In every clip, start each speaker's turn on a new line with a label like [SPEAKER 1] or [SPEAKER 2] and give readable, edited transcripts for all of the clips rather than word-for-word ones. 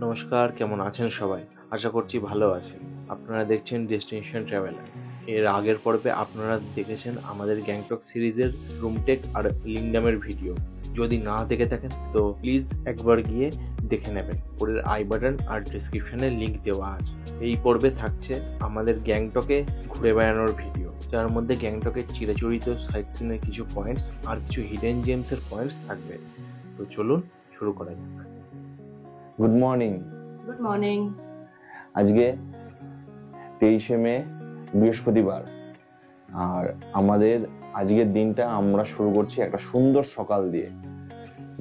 [SPEAKER 1] নমস্কার, কেমন আছেন সবাই? আশা করছি ভালো আছেন। আপনারা দেখছেন ডেস্টিনেশন ট্রাভেলার। এর আগের পর্বে আপনারা দেখেছেন আমাদের গ্যাংটক সিরিজের রুমটেক আর লিংডামের ভিডিও। যদি না দেখে থাকেন তো প্লিজ একবার গিয়ে দেখে নেবেন। পরের আই বাটন আর ডিসক্রিপশনে লিঙ্ক দেওয়া আছে। এই পর্বে থাকছে আমাদের গ্যাংটকে ঘুরে বেড়ানোর ভিডিও, যার মধ্যে গ্যাংটকের চিরাচরিত সাইটসিনের কিছু পয়েন্টস আর কিছু হিডেন জেমসের পয়েন্টস থাকবে। তো চলুন শুরু করা যাক।
[SPEAKER 2] Good morning.
[SPEAKER 3] Good morning.
[SPEAKER 2] আজকে 23শে মে বৃহস্পতিবার, আর আমাদের আজকের দিনটা আমরা শুরু করছি একটা সুন্দর সকাল দিয়ে।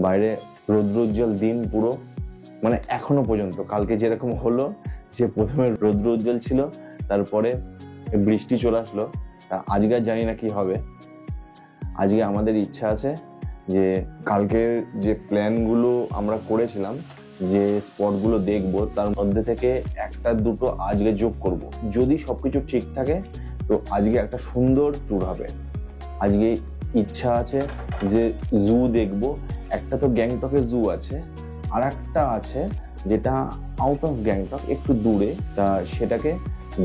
[SPEAKER 2] বাইরে রৌদ্রোজ্জ্বল দিন পুরো, মানে এখনো পর্যন্ত। কালকে যেরকম হলো যে প্রথমে রৌদ্রোজ্জ্বল ছিল, তারপরে বৃষ্টি চলে আসলো। আজকে জানি না কি হবে। আজকে আমাদের ইচ্ছা আছে যে কালকের যে প্ল্যানগুলো আমরা করেছিলাম, যে স্পটগুলো দেখবো, তার মধ্যে থেকে একটা দুটো আজকে যোগ করব। যদি সবকিছু ঠিক থাকে তো আজকে একটা সুন্দর ট্যুর হবে। আজকে ইচ্ছা আছে যে জু দেখবো। একটা তো গ্যাংটকে জু আছে, আর একটা আছে যেটা আউট অফ গ্যাংটক, একটু দূরে। তা সেটাকে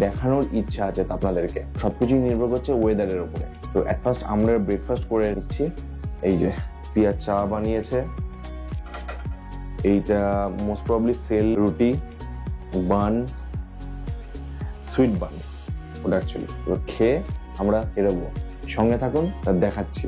[SPEAKER 2] দেখানোর ইচ্ছা আছে আপনাদেরকে। সবকিছুই নির্ভর করছে ওয়েদারের উপরে। তো অ্যাট ফার্স্ট আমরা ব্রেকফাস্ট করে নিচ্ছি। এই যে পিয়া চা বানিয়েছে, এইটা মোস্ট প্রবাবলি সেল রুটি, বান, সুইট বান ওটা অ্যাকচুয়ালি। খেয়ে আমরা বেরোবো। সঙ্গে থাকুন, তা দেখাচ্ছি।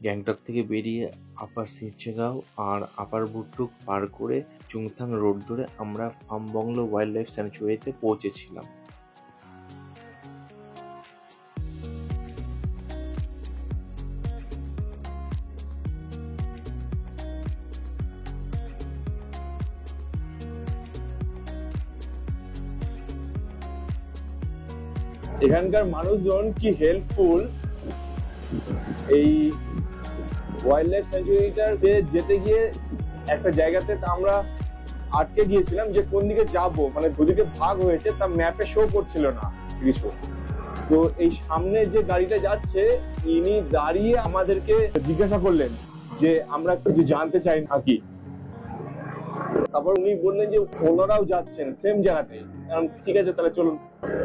[SPEAKER 1] গ্যাংটক থেকে বেরিয়ে আপার সিনচেগাও আর আপার বুটরুক পার করে চুংথাং রোড ধরে আমরা ফার্ম বাংলো ওয়াইল্ড লাইফ স্যাংচুয়ারিতে পৌঁছেছিলাম।
[SPEAKER 4] এখানকার মানুষজন কি হেল্পফুল। এই ওয়াইল্ড লাইফ স্যাংচুয়ারিটাতে যেতে গিয়ে একটা জায়গাতে আমরা আটকে গিয়েছিলাম যে কোন দিকে যাব, মানে দুদিকে ভাগ হয়েছে, তা ম্যাপে শো করছিল না কিছু। তো এই সামনে যে গাড়িটা যাচ্ছে, ইনি দাঁড়িয়ে আমাদেরকে জিজ্ঞাসা করলেন যে আমরা কিছু জানতে চাই নাকি। তারপর উনি বললেন যে ওনারাও যাচ্ছেন সেম জায়গাতে। ঠিক আছে, তাহলে চলুন।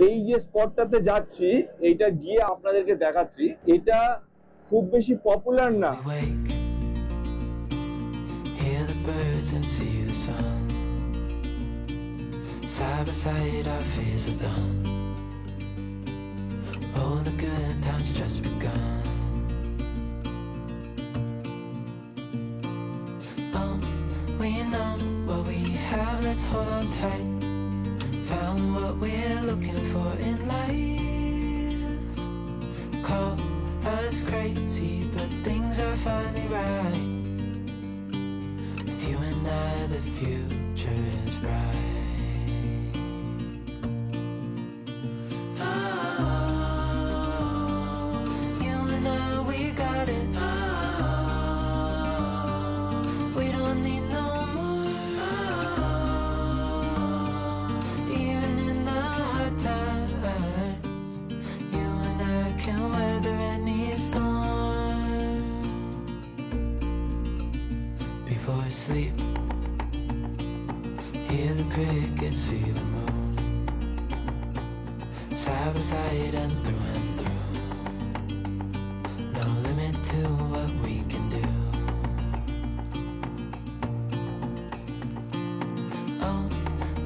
[SPEAKER 4] এই যে স্পটটাতে যাচ্ছি, এইটা গিয়ে আপনাদেরকে দেখাচ্ছি। এটা খুব বেশি পপুলার না।
[SPEAKER 5] We know what we have, let's hold on tight. Found what we're looking for in life. Call us crazy, but things are finally right. With you and I, the future is bright. You and I, we got it. We don't need no more. Even in the hard times, you and I can weather any storm. Before I sleep, hear the crickets, see the moon. Side by side and through. No limit to what we can do.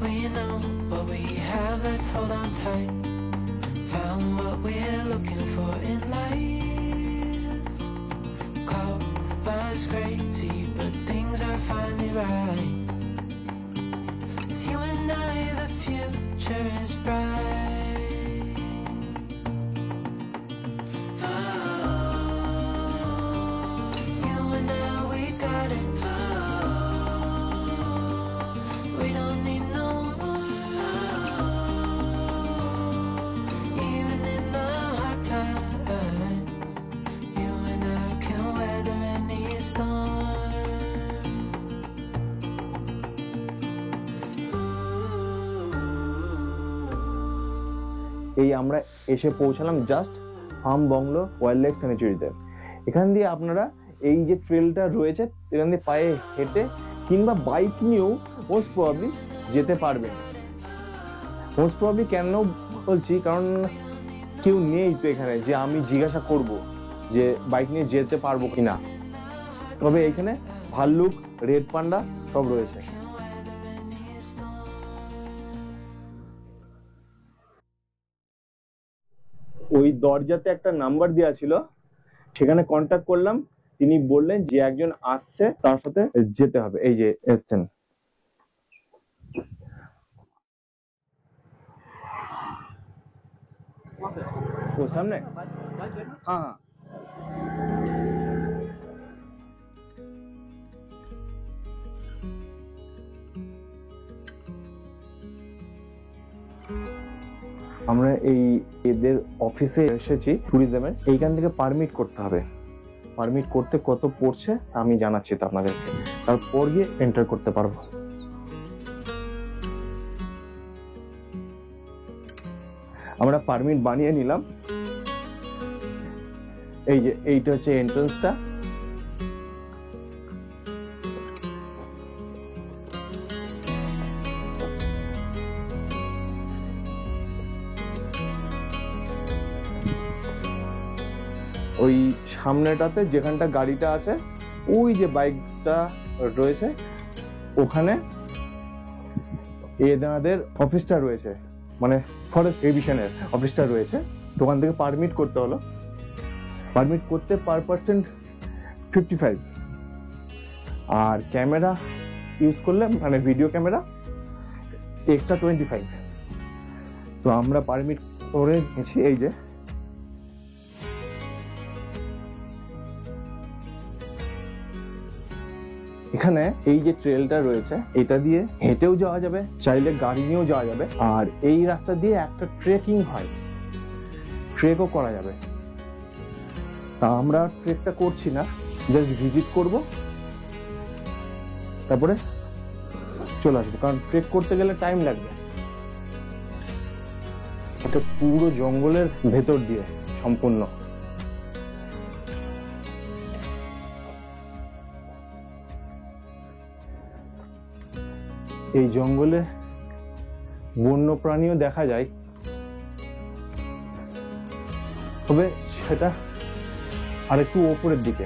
[SPEAKER 5] We know what we have, let's hold on tight. Found what we're looking for in life. Call us crazy, but things are finally right. With you and I, the future is bright. You and I, we got it. We don't need no more.
[SPEAKER 2] এই আমরা এসে পৌঁছালাম just farm bungalow wild life স্যানিটারিতে। এখান দিয়ে আপনারা এই যে ট্রেলটা রয়েছে এখান দিয়ে পায়ে হেঁটে কিংবা বাইক নিয়েও মোস্ট প্রবাবলি যেতে পারবেন। মোস্ট প্রবাবলি কেন বলছি, কারণ কেউ নেই তো এখানে যে আমি জিজ্ঞাসা করব যে বাইক নিয়ে যেতে পারবো কিনা। তবে এখানে ভাল্লুক, রেড পান্ডা সব রয়েছে।
[SPEAKER 4] ওই দরজাতে একটা নাম্বার দেওয়া ছিল, সেখানে কন্ট্যাক্ট করলাম। তিনি বললেন যে একজন আসছে, তার সাথে যেতে হবে। এই যে এসছেন। ও সামনে, হ্যাঁ হ্যাঁ।
[SPEAKER 2] আমরা এই এদের অফিসে এসেছি ট্যুরিজমের। এইখান থেকে পারমিট করতে হবে। পারমিট করতে কত পড়ছে আমি জানাচ্ছি তো আপনাদেরকে, তারপর গিয়ে এন্টার করতে পারবো। আমরা পারমিট বানিয়ে নিলাম। এই যে এইটা হচ্ছে এন্ট্রান্সটা। ওই সামনেটাতে যেখানটা গাড়িটা আছে, ওই যে বাইকটা রয়েছে ওখানে এদের অফিসটা রয়েছে, মানে ফরেস্ট এভিশনের অফিসটা রয়েছে। দোকান থেকে পারমিট করতে হলো। পারমিট করতে পার পার্সন 55, আর ক্যামেরা ইউজ করলে মানে ভিডিও ক্যামেরা এক্সট্রা 25। তো আমরা পারমিট করে নিয়েছি। এই যে এখানে এই যে ট্রেলটা রয়েছে এটা দিয়ে হেঁটেও যাওয়া যাবে, চাইলে গাড়ি নিয়েও যাওয়া যাবে। আর এই রাস্তা দিয়ে একটা ট্রেকিং হয়, ট্রেকও করা যাবে। তা আমরা ট্রেকটা করছি না, জাস্ট ভিজিট করব, তারপরে চলে আসবো। কারণ ট্রেক করতে গেলে টাইম লাগবে। এটা পুরো জঙ্গলের ভেতর দিয়ে সম্পূর্ণ। এই জঙ্গলে বন্য প্রাণীও দেখা যায়, তবে সেটা আরেকটু ওপরের দিকে,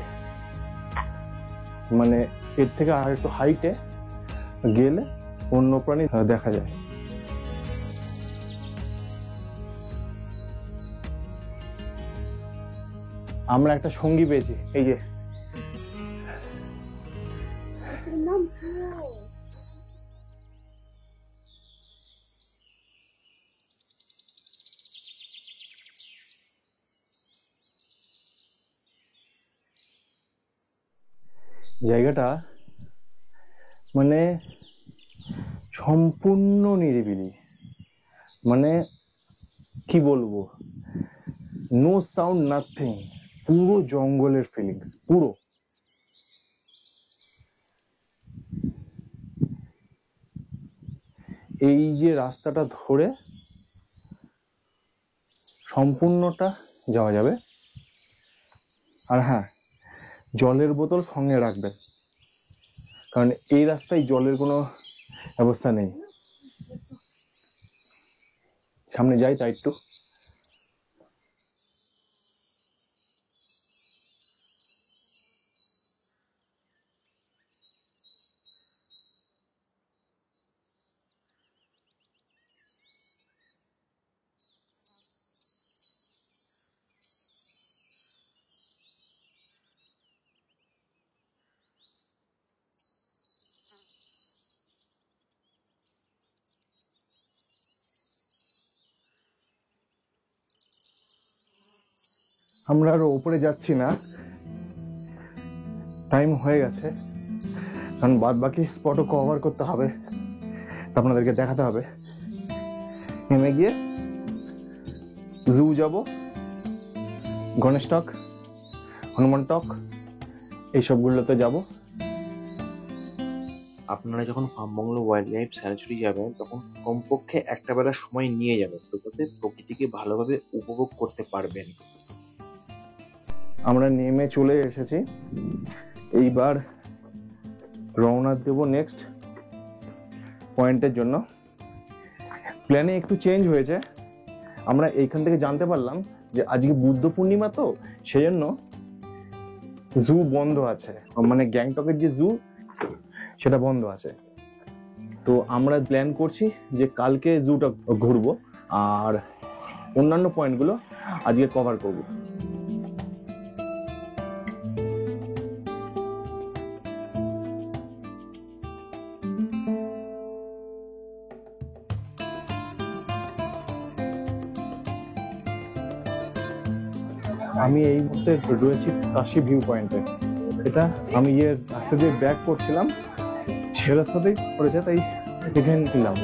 [SPEAKER 2] মানে এর থেকে আর একটু হাইটে গেলে বন্য প্রাণী দেখা যায়। আমরা একটা সঙ্গী পেয়েছি। এই যে জায়গাটা মানে সম্পূর্ণ নিরিবিলি, মানে কি বলবো, নো সাউন্ড, নাথিং, পুরো জঙ্গলের ফিলিংস পুরো। এই যে রাস্তাটা ধরে সম্পূর্ণটা যাওয়া যাবে। আর হ্যাঁ, জলের বোতল সঙ্গে রাখবেন, কারণ এই রাস্তায় জলের কোনো ব্যবস্থা নেই। সামনে যাই তা একটু। আমরা আরো উপরে যাচ্ছি না, টাইম হয়ে গেছে, কারণ বাদ বাকি স্পটও কভার করতে হবে, আপনাদেরকে দেখাতে হবে। নেমে গিয়ে জু যাব, গণেশ টক, হনুমান টক, এইসবগুলোতে যাব।
[SPEAKER 1] আপনারা যখন ফার্মবাংলো ওয়াইল্ড লাইফ স্যাংচুরি যাবেন তখন কমপক্ষে একটা বেলা সময় নিয়ে যাবেন, তো তাতে প্রকৃতিকে ভালোভাবে উপভোগ করতে পারবেন।
[SPEAKER 2] আমরা নেমে চলে এসেছি, এইবার রওনা দেব নেক্সট পয়েন্টের জন্য। প্ল্যানে একটু চেঞ্জ হয়েছে, আমরা এইখান থেকে জানতে পারলাম যে আজকে বুদ্ধ পূর্ণিমা, তো সেজন্য জু বন্ধ আছে, মানে গ্যাংটকের যে জু সেটা বন্ধ আছে। তো আমরা প্ল্যান করছি যে কালকে জুটা ঘুরবো আর অন্যান্য পয়েন্টগুলো আজকে কভার করব। আমি এই মুহূর্তে রয়েছি কাশি ভিউ পয়েন্টে। এটা আমি রাস্তা দিয়ে ব্যাক করছিলাম, সে রাস্তাতেই পড়েছে, তাই এখানে নিলাম।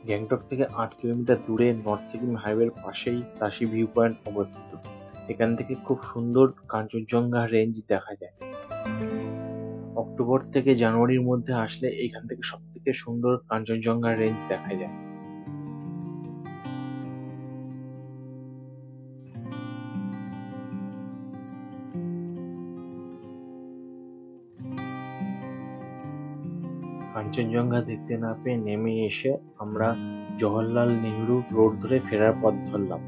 [SPEAKER 1] গ্যাংটক থেকে 8 কিলোমিটার দূরে নর্থ সিকিম হাইওয়ের পাশেই কাশি ভিউ পয়েন্ট অবস্থিত। এখান থেকে খুব সুন্দর কাঞ্চনজঙ্ঘা রেঞ্জ দেখা যায়। অক্টোবর থেকে জানুয়ারির মধ্যে আসলে এখান থেকে সব থেকে সুন্দর কাঞ্চনজঙ্ঘা রেঞ্জ দেখা যায়। কাঞ্চনজঙ্ঘা দেখতে না পেয়ে নেমে এসে আমরা জওহরলাল নেহরু রোড ধরে ফেরার পথ ধরলাম।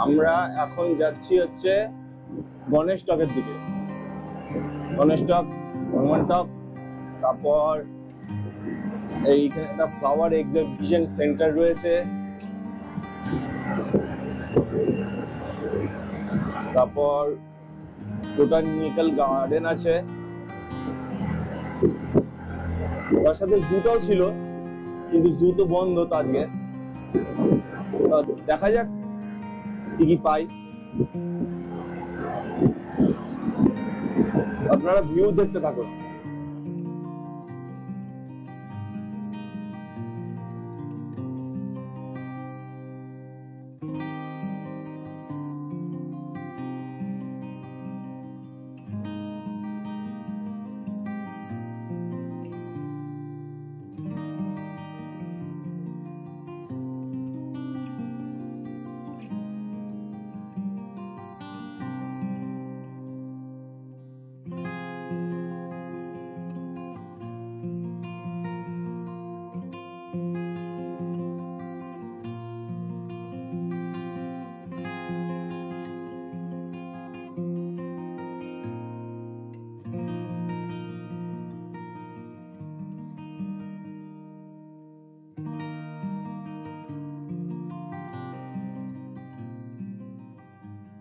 [SPEAKER 4] আমরা এখন যাচ্ছি হচ্ছে গণেশ টকের দিকে। গণেশ টক, হনুমান টক, তারপর এইখানে একটা ফ্লাওয়ার এক্সিবিশন সেন্টার রয়েছে, তারপর বোটানিক্যাল গার্ডেন আছে, তার সাথে জুটাও ছিল, কিন্তু জু তো বন্ধ তো আজকে। দেখা যাক কি কি পাই। আপনারা ভিউ দেখতে থাকুন।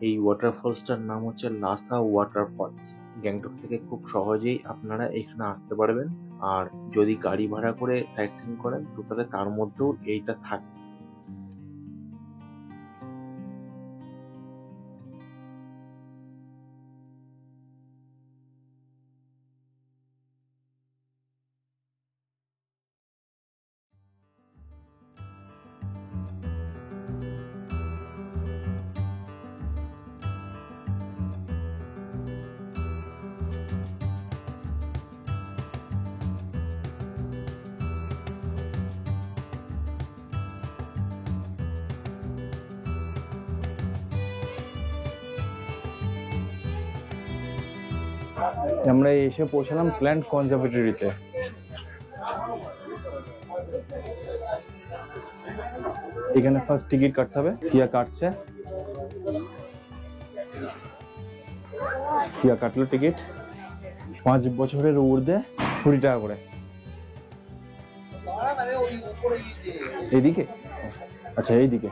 [SPEAKER 1] এই ওয়াটারফলসটার নাম হচ্ছে লাসা ওয়াটারফলস। গ্যাংটক থেকে খুব সহজেই আপনারা এখানে আসতে পারবেন, আর যদি গাড়ি ভাড়া করে সাইট সিইং করেন তো তাহলে তার মধ্যেও এইটা থাকে।
[SPEAKER 2] আমরা এসে পৌঁছালাম প্ল্যান্ট কনজারভেটরিতে। এখানে ফার্স্ট টিকিট কাটতে হবে। কিয়া কাটছে, কিয়া কাটলো টিকিট। 5 বছরের ঊর্ধ্বে 20 টাকা করে। এইদিকে, আচ্ছা এইদিকে।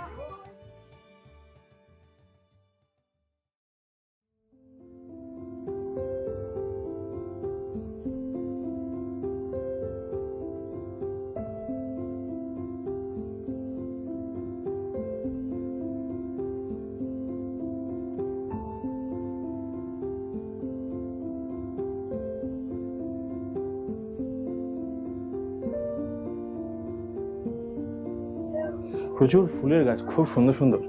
[SPEAKER 4] প্রচুর ফুলের গাছ, খুব সুন্দর সুন্দর।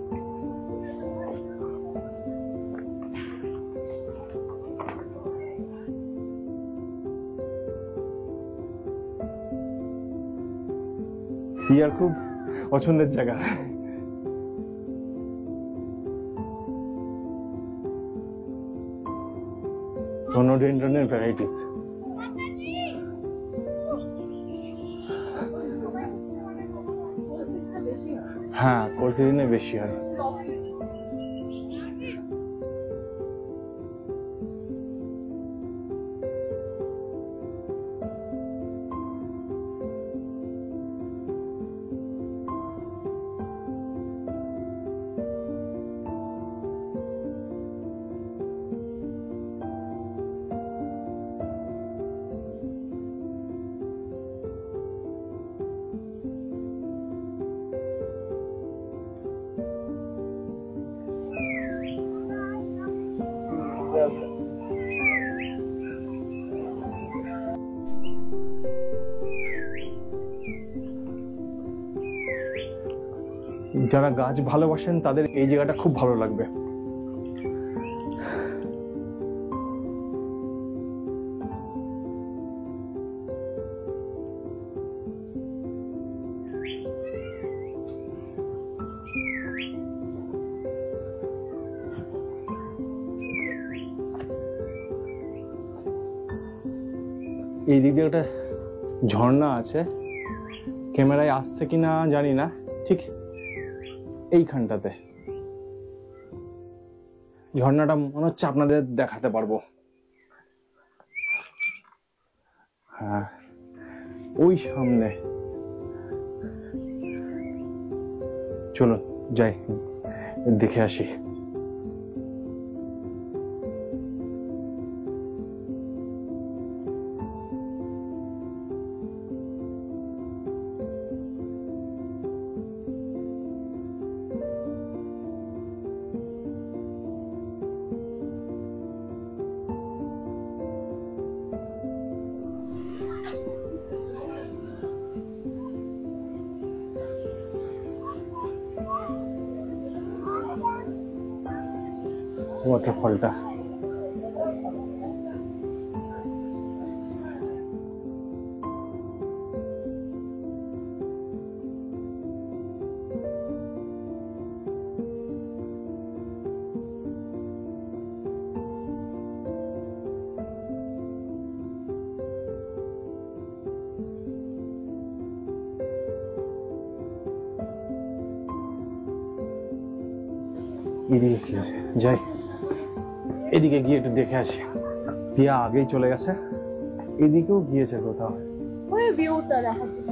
[SPEAKER 4] ইয়ার খুব পছন্দের জায়গা। রনোডেন্ড্রনের ভ্যারাইটিস। হ্যাঁ, কোর সিজনে বেশি হয়। যারা গাছ ভালোবাসেন তাদের এই জায়গাটা খুব ভালো লাগবে। এই দিক দিয়ে একটা ঝর্ণা আছে, ক্যামেরায় আসছে কিনা জানি না, ঠিক এইখানটাতে ঝর্ণাটা মনে হচ্ছে আপনাদের দেখাতে পারবো। হ্যাঁ, ওই সামনে। চলো যাই, দেখে আসি। ওয়াটারফলটা এদিকে কি আছে, যাই এদিকে গিয়ে একটু দেখে আসি। পিয়া আগেই চলে গেছে, এদিকেও গিয়েছে কোথাও।
[SPEAKER 3] ওই ভিউটা দেখা যাচ্ছে।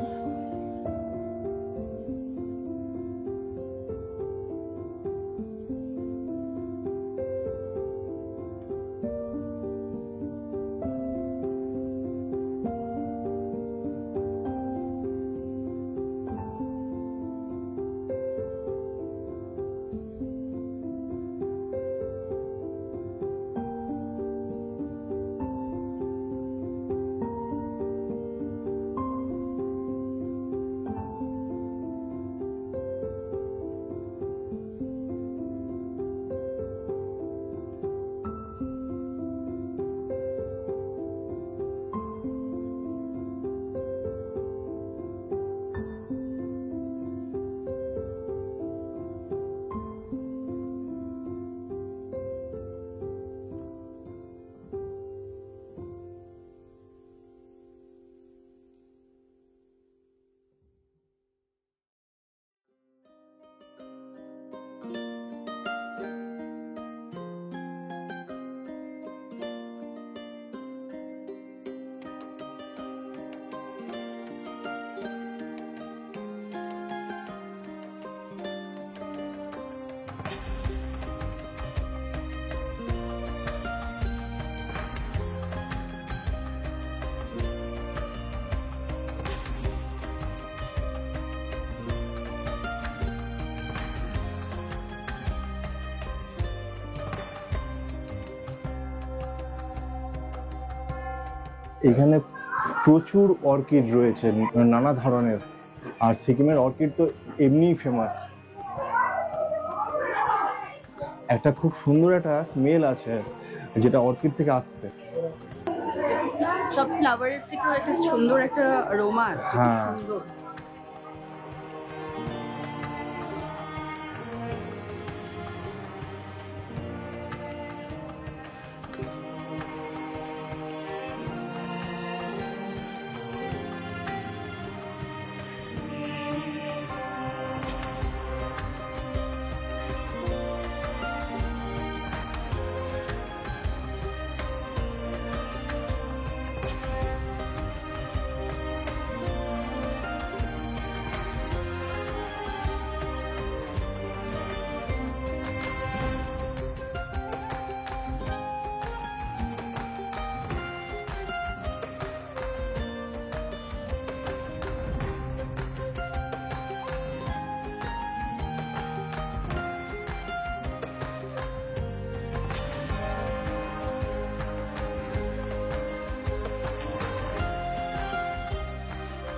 [SPEAKER 3] এখানে প্রচুর অর্কিড রয়েছে, নানা ধরনের।
[SPEAKER 4] আর সিকিমের অর্কিড তো এমনিই ফেমাস। একটা খুব সুন্দর একটা স্মেল আছে যেটা অর্কিড থেকে আসছে।
[SPEAKER 3] সব ফ্লাওয়ারের থেকেও একটা সুন্দর একটা অ্যারোমা আছে, খুব
[SPEAKER 4] হ্যাঁ।
[SPEAKER 3] সুন্দর।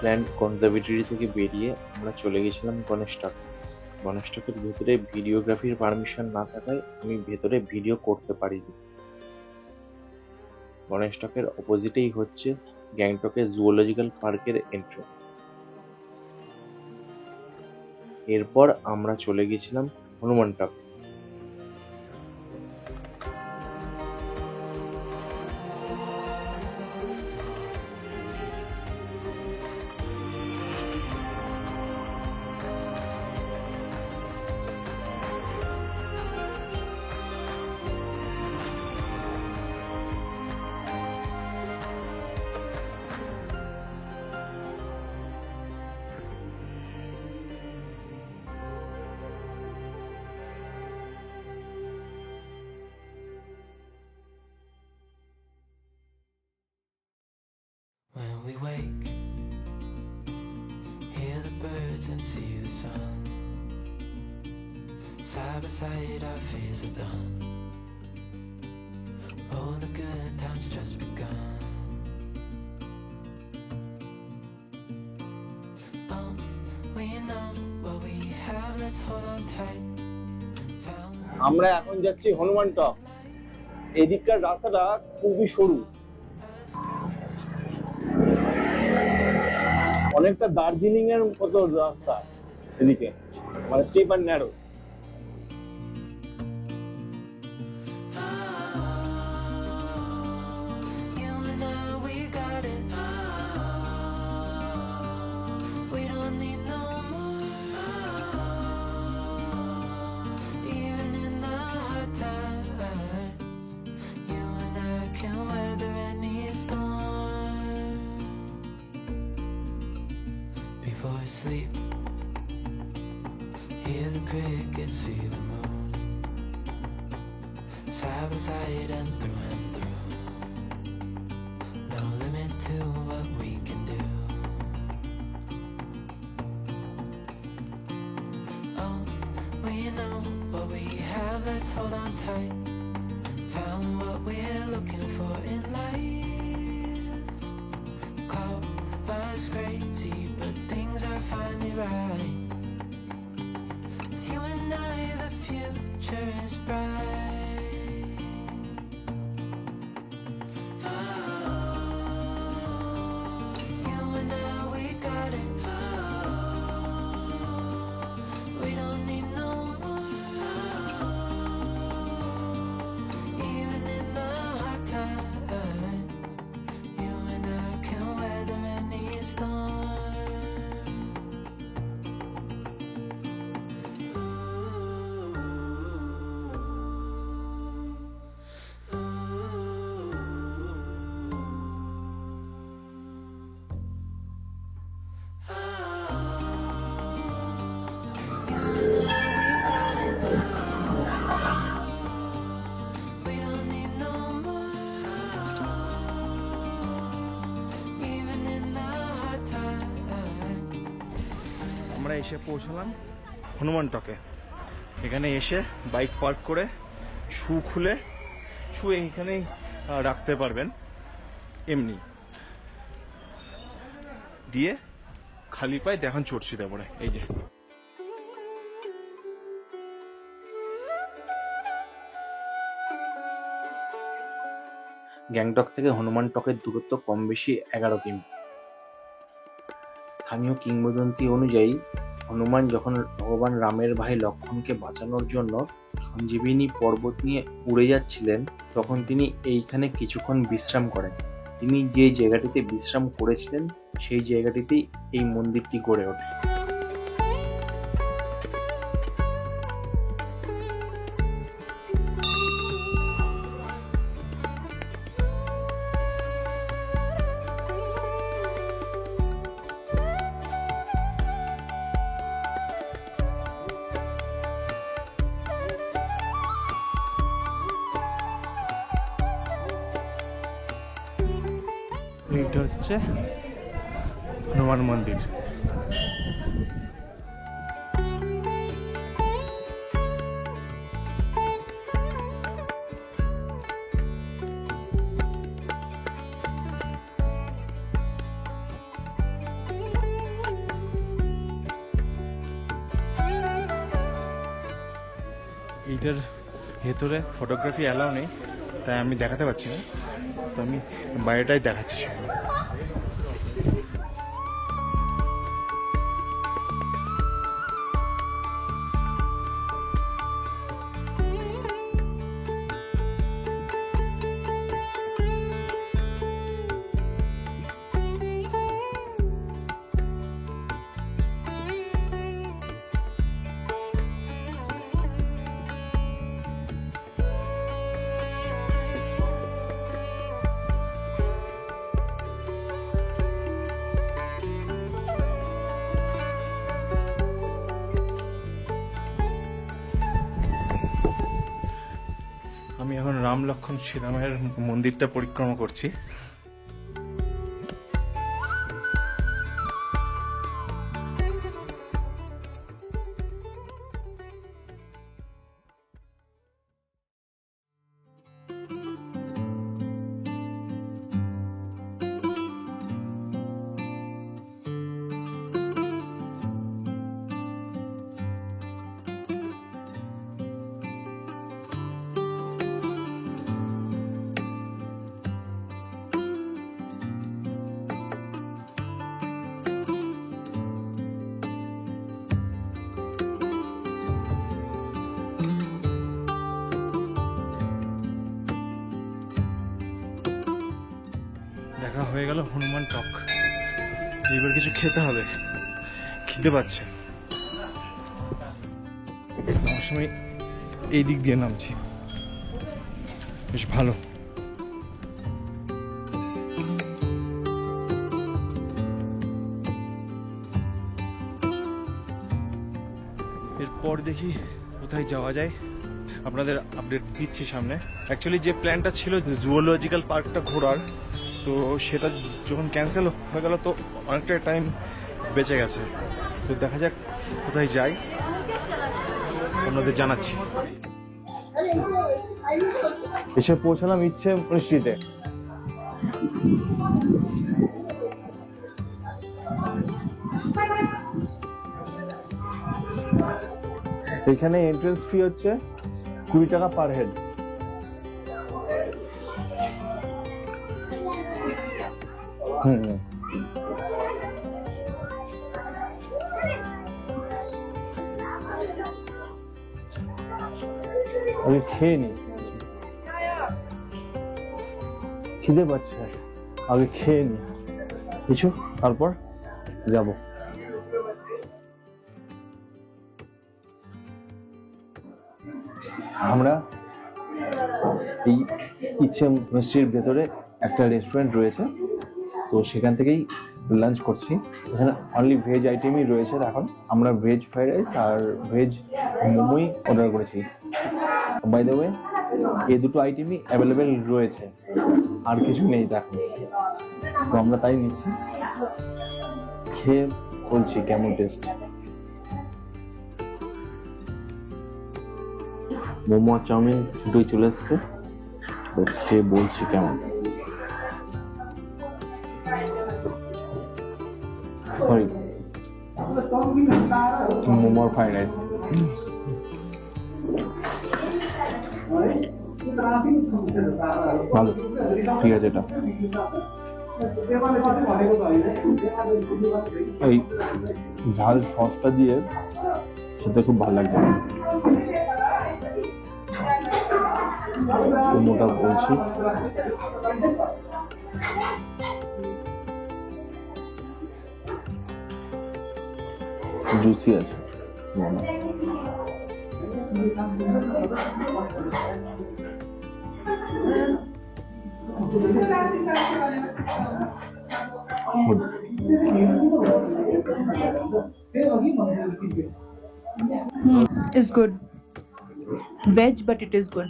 [SPEAKER 1] প্ল্যান্ট কনজারভেটরি থেকে বেরিয়ে আমরা চলে গেছিলাম গণেশটক। গণেশটকের ভেতরে ভিডিওগ্রাফির পারমিশন না থাকায় আমি ভেতরে ভিডিও করতে পারিনি। গণেশটকের অপোজিটেই হচ্ছে গ্যাংটকের জুওলজিক্যাল পার্কের এন্ট্রান্স। এরপর আমরা চলে গেছিলাম হনুমানটক।
[SPEAKER 5] When we wake, hear the birds and see the sun. Side by side our fears are done. Oh, the good times just begun. Oh, we know what we have, let's hold on tight. Found
[SPEAKER 4] আমরা এখন যাচ্ছি হনুমানটক। এদিককার রাস্তাটা খুবই সরু, অনেকটা দার্জিলিং এর মতো রাস্তা এদিকে, মানে steep and narrow.
[SPEAKER 5] you and I, we got it. We don't need no more. Even in the hard times, you and I can weather any storm. Before I sleep, hear the crickets, see the moon. Side by side and through. No limit to what we can do. Oh, we know what we have, let's hold on tight. Found what we're looking for in life. Call us crazy, but things are finally right. With you and I, the future is bright. You and I, we got it. We don't need no more. Even in the hard times, you and I can weather any storm. We don't need no more. Even in the hard times.
[SPEAKER 4] আমরা এসে পৌঁছলাম হনুমানটকে। এখানে এসে bike park করে শু খুলে শু এইখানেই রাখতে পারবেন, এমনি দিয়ে
[SPEAKER 6] খালি পায়ে এখন চড়ছি তারপরে এই যে
[SPEAKER 1] গ্যাংটক থেকে হনুমান টকের দূরত্ব কম বেশি 11 কিমি। স্থানীয় কিংবদন্তি অনুযায়ী হনুমান যখন ভগবান রামের ভাই লক্ষ্মণকে বাঁচানোর জন্য সঞ্জীবিনী পর্বত নিয়ে উড়ে যাচ্ছিলেন, তখন তিনি এইখানে কিছুক্ষণ বিশ্রাম করেন। তিনি যে জায়গাটিতে বিশ্রাম করেছিলেন সেই জায়গাটিতেই এই মন্দিরটি গড়ে ওঠে।
[SPEAKER 6] এইটা হচ্ছে হনুমান মন্দির। এইটার ভেতরে ফটোগ্রাফি অ্যালাউ নেই, তাই আমি দেখাতে পারছি না, তো আমি বাইরেটাই দেখাচ্ছি শুধু। আমি এখন রাম লক্ষ্মণ শ্রীরামের মন্দিরটা পরিক্রমা করছি। দেখা হয়ে গেল হনুমান টক। এবার কিছু খেতে হবে, খিদে পাচ্ছে। আমার সময় এই দিক দিয়ে নামছি, বেশ ভালো। এরপর দেখি কোথায় যাওয়া যায়, আপনাদের আপডেট দিচ্ছি সামনে। অ্যাকচুয়ালি যে প্ল্যানটা ছিল জুওলজিক্যাল পার্কটা ঘোরার, তো সেটা যখন ক্যান্সেল হয়ে গেল তো অনেকটা টাইম বেঁচে গেছে। তো দেখা যাক কোথায় যাই, আপনাদের জানাচ্ছি।
[SPEAKER 2] এসে পৌঁছালাম ইচ্ছে মসজিদে। এখানে এন্ট্রেন্স ফি হচ্ছে 20 টাকা পার হেড। আগে খেয়ে নি, খিদে পাচ্ছে, আগে খেয়ে নি কিছু, তারপর যাব। আমরা এই ইচ্ছে মসজিদের ভেতরে একটা রেস্টুরেন্ট রয়েছে, তো সেখান থেকেই লাঞ্চ করছি। এখানে অনলি ভেজ আইটেমই রয়েছে এখন। আমরা ভেজ ফ্রাইড রাইস আর ভেজ মোমোই অর্ডার করেছি। বাই দ্য ওয়ে, এই দুটো আইটেমই অ্যাভেলেবেল রয়েছে, আর কিছু নেই এখন, তো আমরা তাই নিচ্ছি। খেয়ে বলছি কেমন টেস্ট। মোমো আর চাউমিন দুটোই চলে এসছে, খেয়ে বলছি কেমন। সরি,
[SPEAKER 4] মোমোর ফ্রাইড রাইস। ভালো, ঠিক আছে। এটা এই ঝাল সসটা দিয়ে খেতে খুব ভালো লাগবে। মোমোটা বলছি জুসি আছে।
[SPEAKER 3] It's good. Veg, but it is good.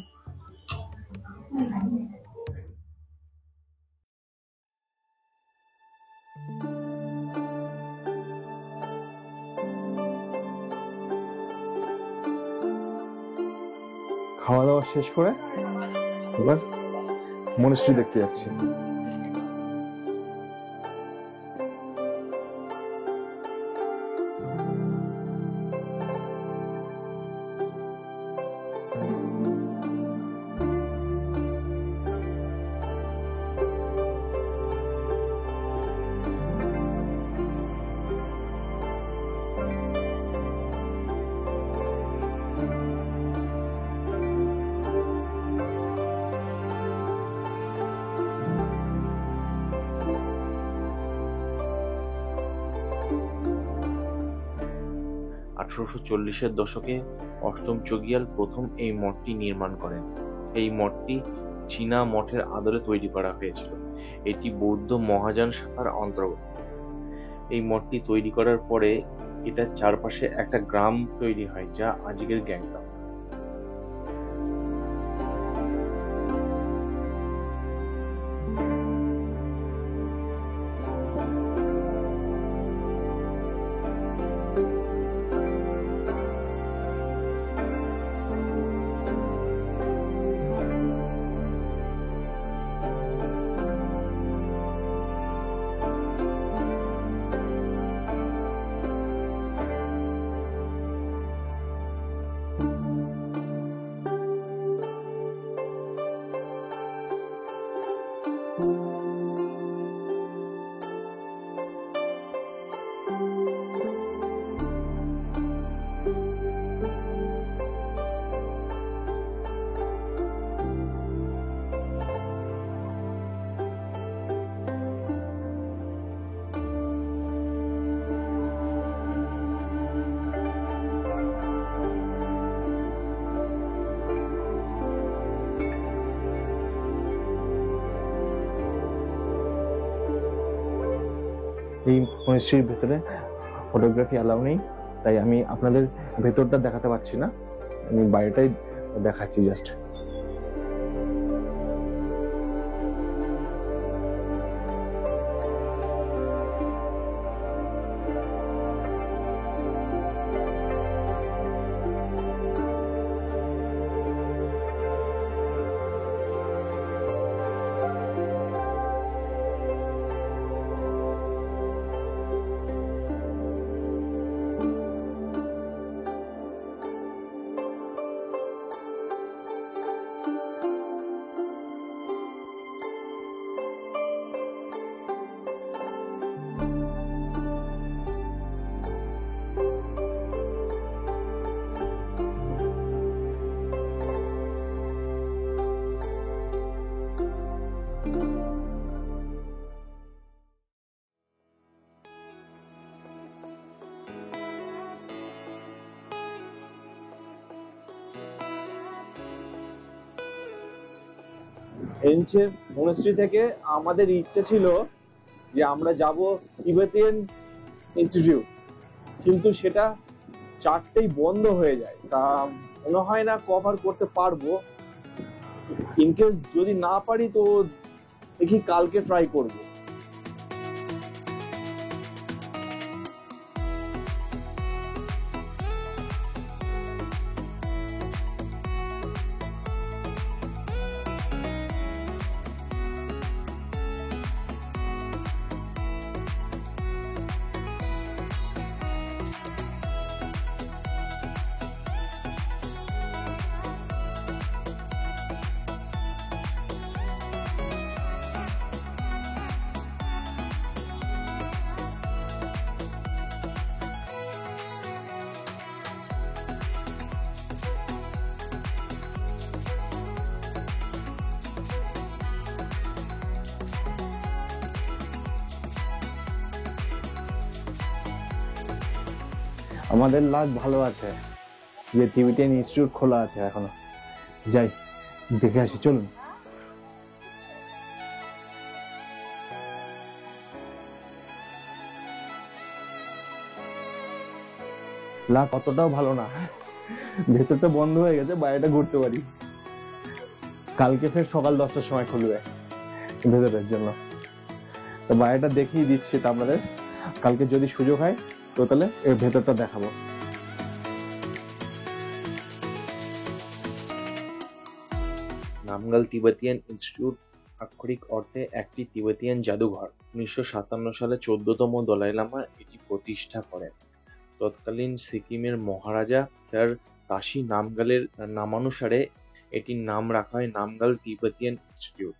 [SPEAKER 4] খাওয়া দাওয়া শেষ করে এবার মনেস্ট্রি দেখতে যাচ্ছি।
[SPEAKER 1] (1840) দশকে অষ্টম চোগিয়াল প্রথম এই মঠটি নির্মাণ করেন। এই মঠটি চীনা মঠের আদলে তৈরি করা হয়েছিল। এটি বৌদ্ধ মহাযান শাখার অন্তর্গত। এই মঠটি তৈরি করার পরে এটার চারপাশে একটা গ্রাম তৈরি হয়, যা আজকের গ্যাংটক।
[SPEAKER 4] এই মনেস্ট্রির ভেতরে ফটোগ্রাফি অ্যালাউ নেই, তাই আমি আপনাদের ভেতরটা দেখাতে পারছি না, আমি বাইরেটাই দেখাচ্ছি জাস্ট। এনচের মনেস্ট্রি থেকে আমাদের ইচ্ছে ছিল যে আমরা যাব তিবেতিয়ান ইনস্টিটিউট, কিন্তু সেটা 4টেই বন্ধ হয়ে যায়, তা মনে হয় না কভার করতে পারবো। ইনকেস যদি না পারি তো দেখি কালকে ট্রাই করবো। আমাদের লাক ভালো আছে যে টিবেটিয়ান ইনস্টিটিউট খোলা আছে এখনো। যাই দেখে আসি, চলুন। লাক অতটাও ভালো না, ভেতরটা বন্ধ হয়ে গেছে, বাইরেটা ঘুরতে পারি। কালকে ফের সকাল 10টার সময় খুলবে ভেতরের জন্য, তো বাইরেটা দেখিয়ে দিচ্ছি তো আপনাদের। কালকে যদি সুযোগ হয় তো তাহলে এর ভেতরটা দেখাবো।
[SPEAKER 1] নামগাল তিবেতিয়ান ইনস্টিটিউট আক্ষরিক অর্থে একটি তিবেতিয়ান জাদুঘর। 1957 সালে 14তম দলাই লামা এটি প্রতিষ্ঠা করেন। তৎকালীন সিকিমের মহারাজা স্যার তাশি নামগালের নামানুসারে এটির নাম রাখা হয় নামগাল তিবেতিয়ান ইনস্টিটিউট।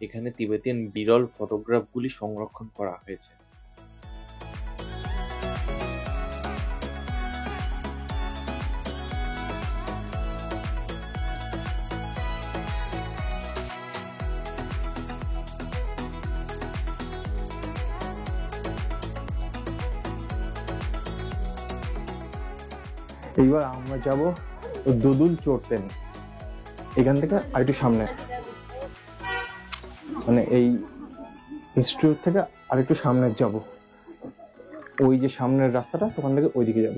[SPEAKER 1] এখানে তিবেতিয়ান বিরল ফটোগ্রাফগুলি সংরক্ষণ করা হয়েছে।
[SPEAKER 4] এইবার আমরা যাব দোদুল চড়তেন, এখান থেকে আরেকটু সামনে, মানে এই ইনস্টিটিউট থেকে আরেকটু সামনে যাব। ওই যে সামনের রাস্তাটা, ওখান থেকে ওইদিকে যাব।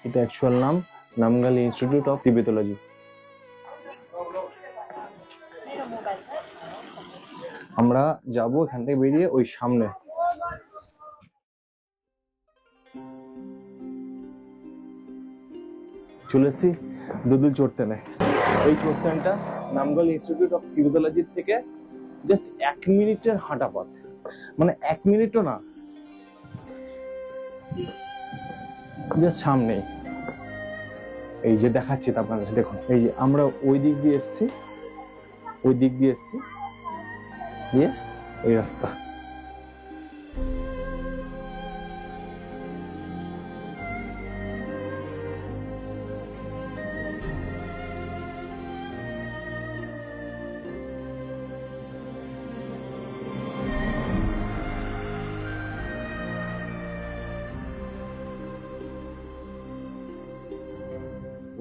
[SPEAKER 4] এটা অ্যাকচুয়াল নাম নামগাল ইনস্টিটিউট অফ তিবেটোলজি। আমরা যাব এখান থেকে বেরিয়ে ওই সামনে। চলে এসেছি দোদুল চড়তেনে। এই চড়তেনটা নামগাল ইনস্টিটিউট অফ তিবেটোলজি থেকে জাস্ট 1 মিনিটের হাঁটা পথ, মানে 1 মিনিটও না, জাস্ট সামনেই। এই যে দেখাচ্ছি তা আপনাদের দেখুন, এই যে আমরা ওই দিক দিয়ে এসেছি, ওই দিক দিয়ে এসেছি, দিয়ে এই রাস্তা।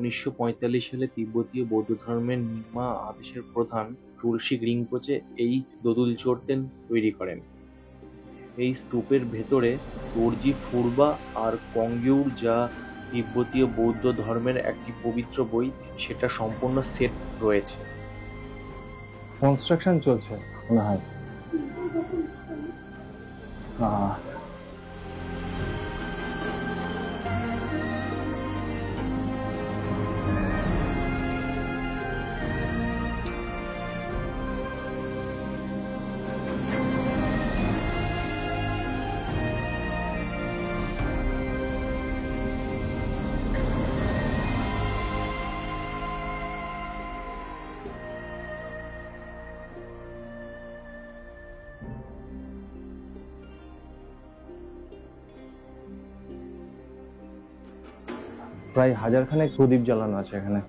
[SPEAKER 1] উনিশশো 1945 সালে তিব্বতীয় বৌদ্ধ ধর্মের নিম্মা আদেশের প্রধান তুলসী রিংপোচে এই দোদুল চড়তেন তৈরি করেন। এই স্তূপের ভেতরে দর্জি ফুরবা আর কংগিউর, যা তিব্বতীয় বৌদ্ধ ধর্মের একটি পবিত্র বই, সেটা সম্পূর্ণ সেট রয়েছে।
[SPEAKER 4] কনস্ট্রাকশন চলছে মনে হয়। প্রায় 1000 খানেক প্রদীপ জ্বালানো আছে এখানে।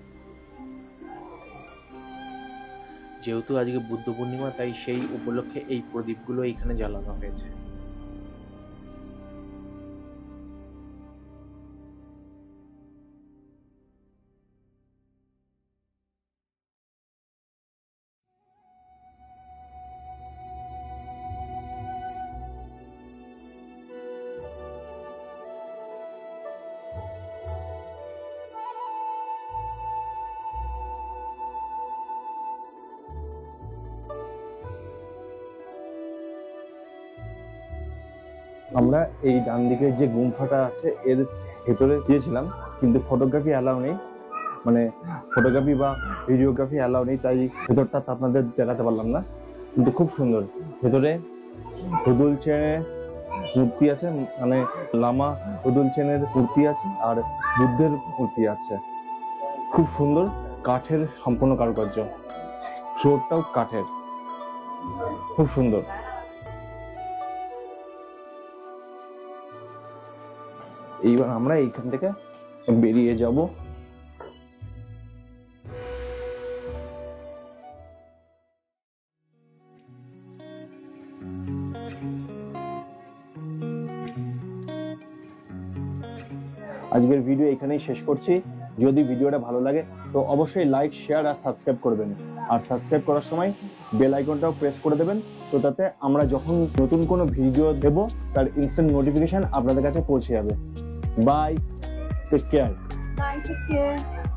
[SPEAKER 1] যেহেতু আজকে বুদ্ধ পূর্ণিমা, তাই সেই উপলক্ষে এই প্রদীপগুলো এখানে জ্বালানো হয়েছে।
[SPEAKER 4] আমরা এই ডান দিকে যে গুম্ফাটা আছে এর ভেতরে গিয়েছিলাম, কিন্তু ফটোগ্রাফি অ্যালাউ নেই, মানে ফটোগ্রাফি বা ভিডিওগ্রাফি অ্যালাউ নেই, তাই ভেতরটা আপনাদের দেখাতে পারলাম না। কিন্তু খুব সুন্দর, ভেতরে দোদুল চেনের মূর্তি আছে, মানে লামা দোদুল চেনের মূর্তি আছে আর বুদ্ধের মূর্তি আছে। খুব সুন্দর, কাঠের সম্পূর্ণ কারুকার্য, ফ্লোরটাও কাঠের, খুব সুন্দর। এইবার আমরা এইখান থেকে বেরিয়ে যাব। আজকের ভিডিও এখানেই শেষ করছি। যদি ভিডিওটা ভালো লাগে তো অবশ্যই লাইক, শেয়ার আর সাবস্ক্রাইব করবেন। আর সাবস্ক্রাইব করার সময় বেল আইকনটাও প্রেস করে দেবেন, তো তাতে আমরা যখন নতুন কোনো ভিডিও দেব তার ইনস্ট্যান্ট নোটিফিকেশন আপনাদের কাছে পৌঁছে যাবে। Bye, take care.
[SPEAKER 3] Bye, take care.